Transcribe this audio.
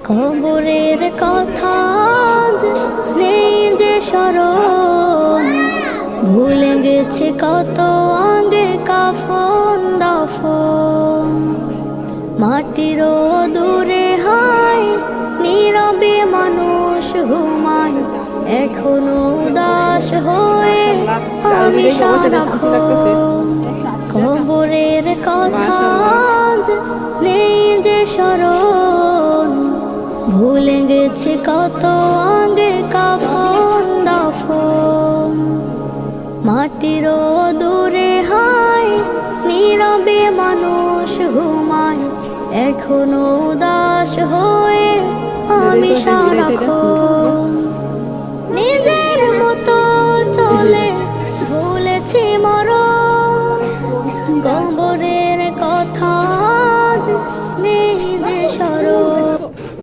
কবরের কথা আজ নেই যে স্মরণ, ভুলে গেছে কত আগে কাফন দাফন। মাটিরও দূরে হায় নীরবে মানুষ ঘুমায়, এখনো উদাস হয়ে আমি সারাক্ষণ। কবরের কথা আজ নেই যে স্মরণ, ভুলে গেছে কত আগে কাফন দাফন। মাটিরও দূরে হায় নীরবে মানুষ ঘুমায়, এখনো উদাস হয়ে আমি সারাক্ষণ।